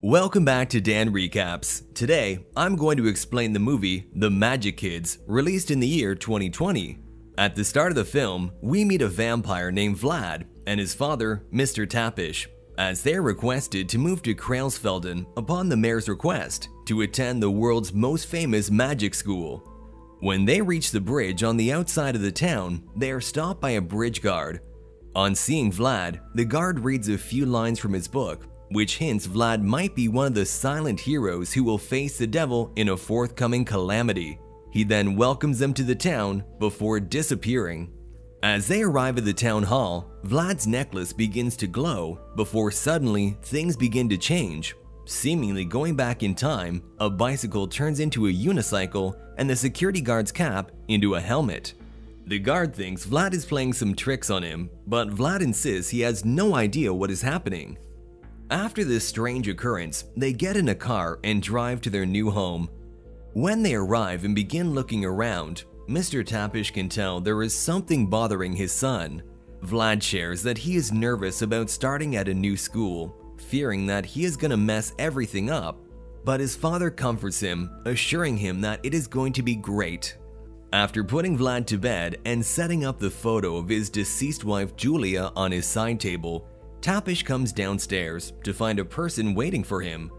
Welcome back to Dan Recaps. Today, I'm going to explain the movie The Magic Kids, released in the year 2020. At the start of the film, we meet a vampire named Vlad and his father, Mr. Tapish, as they're requested to move to Krailsfelden upon the mayor's request to attend the world's most famous magic school. When they reach the bridge on the outside of the town, they are stopped by a bridge guard. On seeing Vlad, the guard reads a few lines from his book, which hints Vlad might be one of the silent heroes who will face the devil in a forthcoming calamity. He then welcomes them to the town before disappearing. As they arrive at the town hall, Vlad's necklace begins to glow before suddenly things begin to change. Seemingly going back in time, a bicycle turns into a unicycle and the security guard's cap into a helmet. The guard thinks Vlad is playing some tricks on him, but Vlad insists he has no idea what is happening. After this strange occurrence, they get in a car and drive to their new home. When they arrive and begin looking around, Mr. Tapish can tell there is something bothering his son. Vlad shares that he is nervous about starting at a new school, fearing that he is going to mess everything up, but his father comforts him, assuring him that it is going to be great. After putting Vlad to bed and setting up the photo of his deceased wife Julia on his side table, Tapish comes downstairs to find a person waiting for him.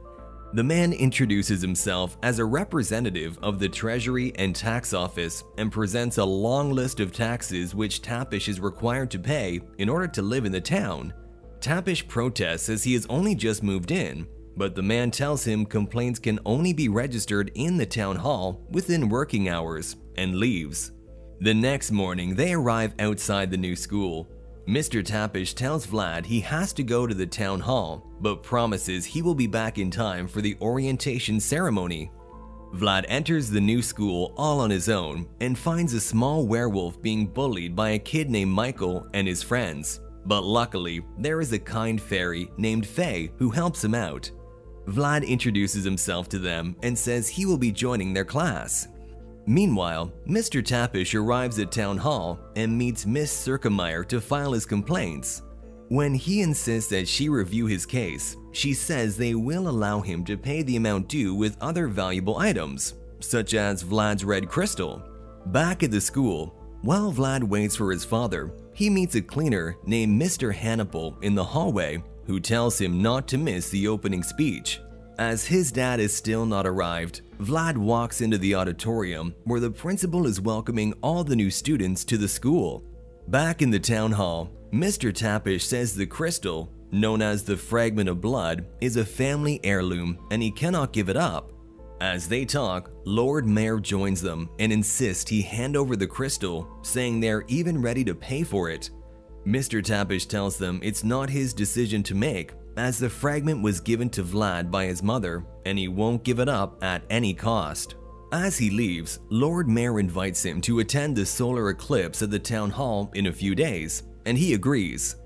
The man introduces himself as a representative of the Treasury and Tax Office and presents a long list of taxes which Tapish is required to pay in order to live in the town. Tapish protests as he has only just moved in, but the man tells him complaints can only be registered in the town hall within working hours and leaves. The next morning, they arrive outside the new school. Mr. Tapish tells Vlad he has to go to the town hall, but promises he will be back in time for the orientation ceremony. Vlad enters the new school all on his own and finds a small werewolf being bullied by a kid named Michael and his friends. But luckily, there is a kind fairy named Faye who helps him out. Vlad introduces himself to them and says he will be joining their class. Meanwhile, Mr. Tapish arrives at Town Hall and meets Miss Circumire to file his complaints. When he insists that she review his case, she says they will allow him to pay the amount due with other valuable items, such as Vlad's red crystal. Back at the school, while Vlad waits for his father, he meets a cleaner named Mr. Hannibal in the hallway who tells him not to miss the opening speech. As his dad is still not arrived, Vlad walks into the auditorium where the principal is welcoming all the new students to the school. Back in the town hall, Mr. Tapish says the crystal, known as the fragment of blood, is a family heirloom and he cannot give it up. As they talk, Lord Mayor joins them and insists he hand over the crystal, saying they're even ready to pay for it. Mr. Tapish tells them it's not his decision to make, as the fragment was given to Vlad by his mother and he won't give it up at any cost. As he leaves, Lord Mayor invites him to attend the solar eclipse at the town hall in a few days, and he agrees.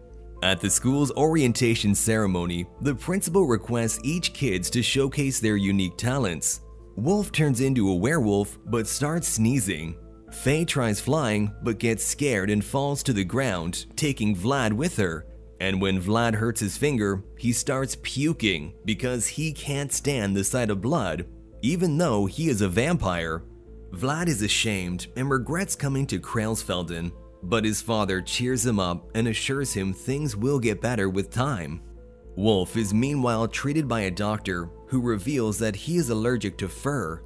At the school's orientation ceremony, the principal requests each kid to showcase their unique talents. Wolf turns into a werewolf but starts sneezing. Faye tries flying but gets scared and falls to the ground, taking Vlad with her. And when Vlad hurts his finger, he starts puking because he can't stand the sight of blood, even though he is a vampire. Vlad is ashamed and regrets coming to Krailsfelden, but his father cheers him up and assures him things will get better with time. Wolf is meanwhile treated by a doctor who reveals that he is allergic to fur.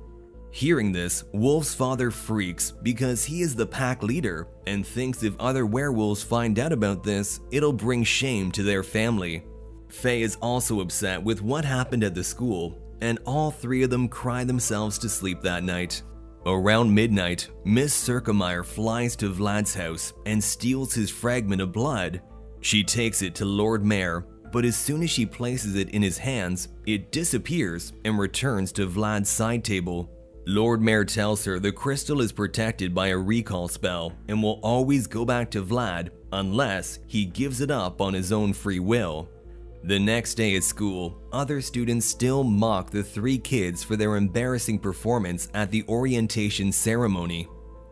Hearing this, Wolf's father freaks because he is the pack leader and thinks if other werewolves find out about this, it'll bring shame to their family. Faye is also upset with what happened at the school, and all three of them cry themselves to sleep that night. Around midnight, Miss Circumire flies to Vlad's house and steals his fragment of blood. She takes it to Lord Mayor, but as soon as she places it in his hands, it disappears and returns to Vlad's side table. Lord Mayor tells her the crystal is protected by a recall spell and will always go back to Vlad unless he gives it up on his own free will. The next day at school, other students still mock the three kids for their embarrassing performance at the orientation ceremony.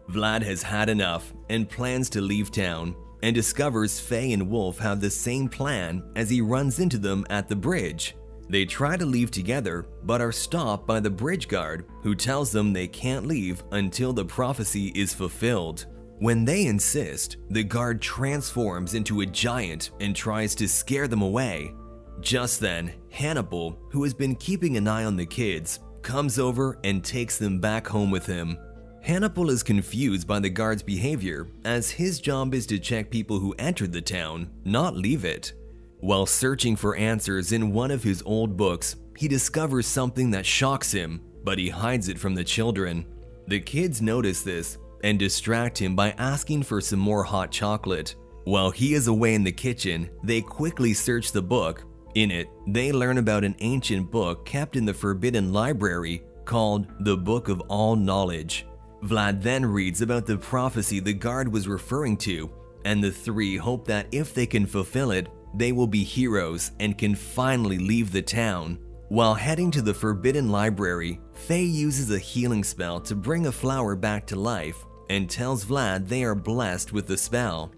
Vlad has had enough and plans to leave town, and discovers Faye and Wolf have the same plan as he runs into them at the bridge. They try to leave together, but are stopped by the bridge guard, who tells them they can't leave until the prophecy is fulfilled. When they insist, the guard transforms into a giant and tries to scare them away. Just then, Hannibal, who has been keeping an eye on the kids, comes over and takes them back home with him. Hannibal is confused by the guard's behavior, as his job is to check people who entered the town, not leave it. While searching for answers in one of his old books, he discovers something that shocks him, but he hides it from the children. The kids notice this and distract him by asking for some more hot chocolate. While he is away in the kitchen, they quickly search the book. In it, they learn about an ancient book kept in the Forbidden Library called the Book of All Knowledge. Vlad then reads about the prophecy the guard was referring to, and the three hope that if they can fulfill it, they will be heroes and can finally leave the town. While heading to the Forbidden Library, Faye uses a healing spell to bring a flower back to life and tells Vlad they are blessed with the spell.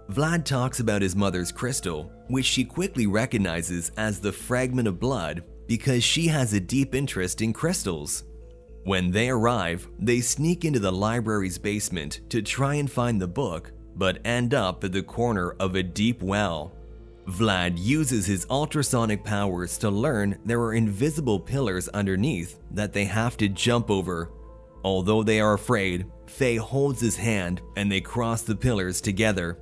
Vlad talks about his mother's crystal, which she quickly recognizes as the fragment of blood because she has a deep interest in crystals. When they arrive, they sneak into the library's basement to try and find the book, but end up at the corner of a deep well. Vlad uses his ultrasonic powers to learn there are invisible pillars underneath that they have to jump over. Although they are afraid, Faye holds his hand and they cross the pillars together.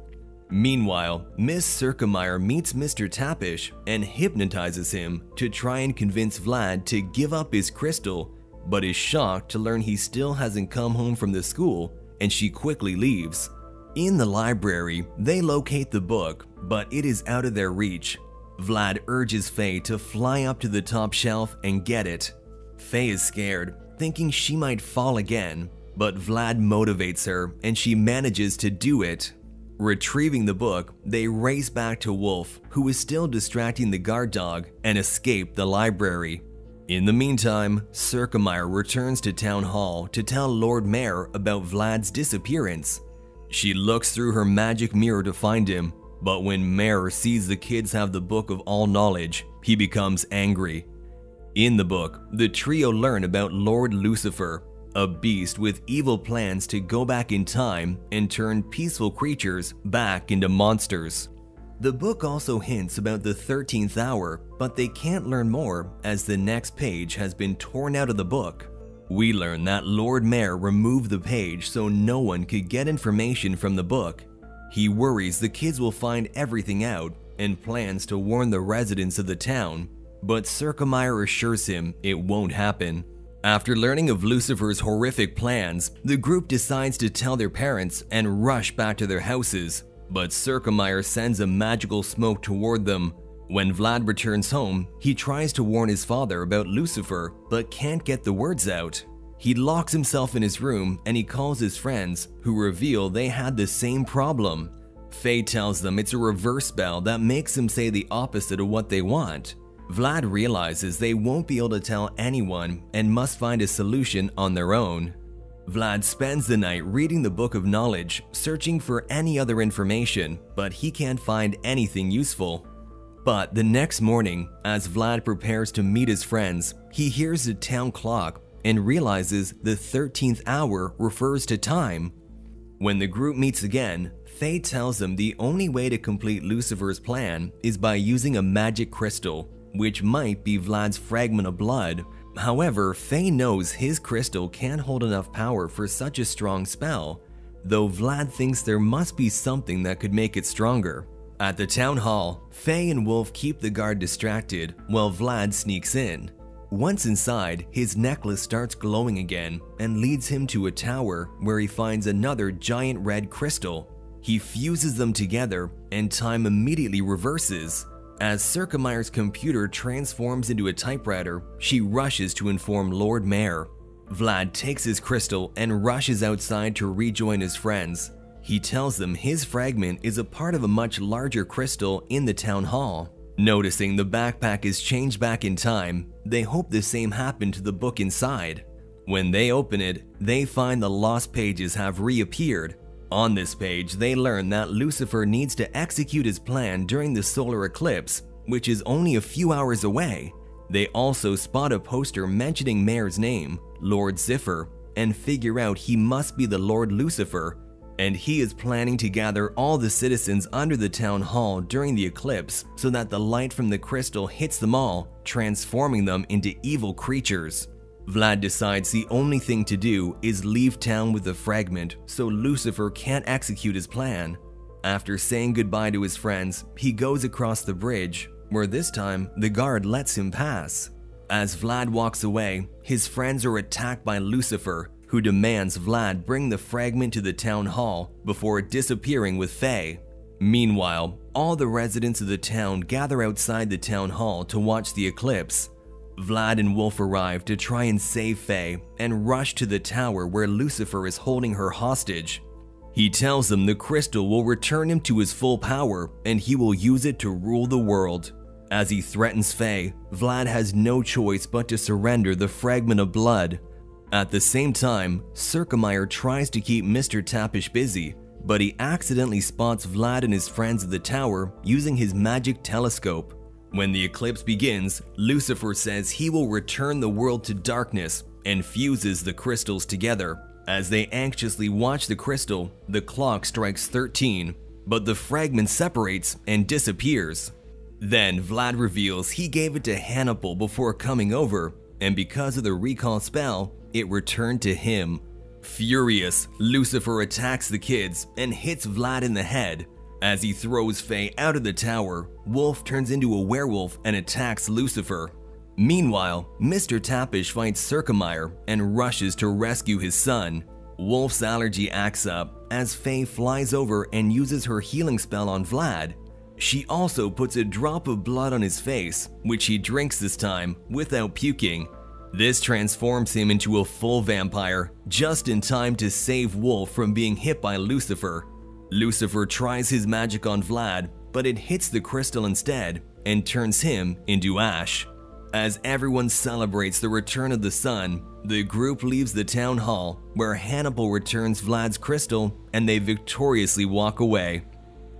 Meanwhile, Miss Circumire meets Mr. Tapish and hypnotizes him to try and convince Vlad to give up his crystal, but is shocked to learn he still hasn't come home from the school, and she quickly leaves. In the library, they locate the book, but it is out of their reach. Vlad urges Faye to fly up to the top shelf and get it. Faye is scared, thinking she might fall again, but Vlad motivates her and she manages to do it. Retrieving the book, they race back to Wolf, who is still distracting the guard dog, and escape the library. In the meantime, Circumire returns to Town Hall to tell Lord Mayor about Vlad's disappearance. She looks through her magic mirror to find him, but when Mayor sees the kids have the Book of All Knowledge, he becomes angry. In the book, the trio learn about Lord Lucifer, a beast with evil plans to go back in time and turn peaceful creatures back into monsters. The book also hints about the 13th hour, but they can't learn more as the next page has been torn out of the book. We learn that Lord Mayor removed the page so no one could get information from the book. He worries the kids will find everything out and plans to warn the residents of the town, but Circumire assures him it won't happen. After learning of Lucifer's horrific plans, the group decides to tell their parents and rush back to their houses, but Circumire sends a magical smoke toward them. When Vlad returns home, he tries to warn his father about Lucifer, but can't get the words out. He locks himself in his room and he calls his friends, who reveal they had the same problem. Faye tells them it's a reverse spell that makes them say the opposite of what they want. Vlad realizes they won't be able to tell anyone and must find a solution on their own. Vlad spends the night reading the Book of Knowledge, searching for any other information, but he can't find anything useful. But the next morning, as Vlad prepares to meet his friends, he hears the town clock and realizes the 13th hour refers to time. When the group meets again, Faye tells them the only way to complete Lucifer's plan is by using a magic crystal, which might be Vlad's fragment of blood. However, Faye knows his crystal can't hold enough power for such a strong spell, though Vlad thinks there must be something that could make it stronger. At the town hall, Faye and Wolf keep the guard distracted while Vlad sneaks in. Once inside, his necklace starts glowing again and leads him to a tower where he finds another giant red crystal. He fuses them together and time immediately reverses. As Circumire's computer transforms into a typewriter, she rushes to inform Lord Mayor. Vlad takes his crystal and rushes outside to rejoin his friends. He tells them his fragment is a part of a much larger crystal in the town hall. Noticing the backpack is changed back in time, they hope the same happened to the book inside. When they open it, they find the lost pages have reappeared. On this page, they learn that Lucifer needs to execute his plan during the solar eclipse, which is only a few hours away. They also spot a poster mentioning Mayor's name, Lord Ziffer, and figure out he must be the Lord Lucifer, and he is planning to gather all the citizens under the town hall during the eclipse so that the light from the crystal hits them all, transforming them into evil creatures. Vlad decides the only thing to do is leave town with the fragment so Lucifer can't execute his plan. After saying goodbye to his friends, he goes across the bridge, where this time the guard lets him pass. As Vlad walks away, his friends are attacked by Lucifer, who demands Vlad bring the fragment to the town hall before disappearing with Faye. Meanwhile, all the residents of the town gather outside the town hall to watch the eclipse. Vlad and Wolf arrive to try and save Faye and rush to the tower where Lucifer is holding her hostage. He tells them the crystal will return him to his full power and he will use it to rule the world. As he threatens Faye, Vlad has no choice but to surrender the fragment of blood. At the same time, Circumire tries to keep Mr. Tappish busy, but he accidentally spots Vlad and his friends at the tower using his magic telescope. When the eclipse begins, Lucifer says he will return the world to darkness and fuses the crystals together. As they anxiously watch the crystal, the clock strikes 13, but the fragment separates and disappears. Then Vlad reveals he gave it to Hannibal before coming over, and because of the recall spell, it returned to him. Furious, Lucifer attacks the kids and hits Vlad in the head. As he throws Faye out of the tower, Wolf turns into a werewolf and attacks Lucifer. Meanwhile, Mr. Tappish fights Circumire and rushes to rescue his son. Wolf's allergy acts up as Faye flies over and uses her healing spell on Vlad. She also puts a drop of blood on his face, which he drinks this time without puking. This transforms him into a full vampire, just in time to save Wolf from being hit by Lucifer. Lucifer tries his magic on Vlad, but it hits the crystal instead and turns him into ash. As everyone celebrates the return of the sun, the group leaves the town hall, where Hannibal returns Vlad's crystal and they victoriously walk away.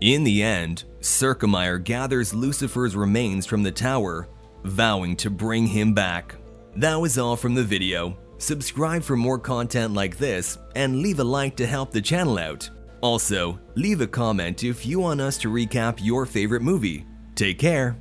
In the end, Circumire gathers Lucifer's remains from the tower, vowing to bring him back. That was all from the video. Subscribe for more content like this and leave a like to help the channel out. Also, leave a comment if you want us to recap your favorite movie. Take care!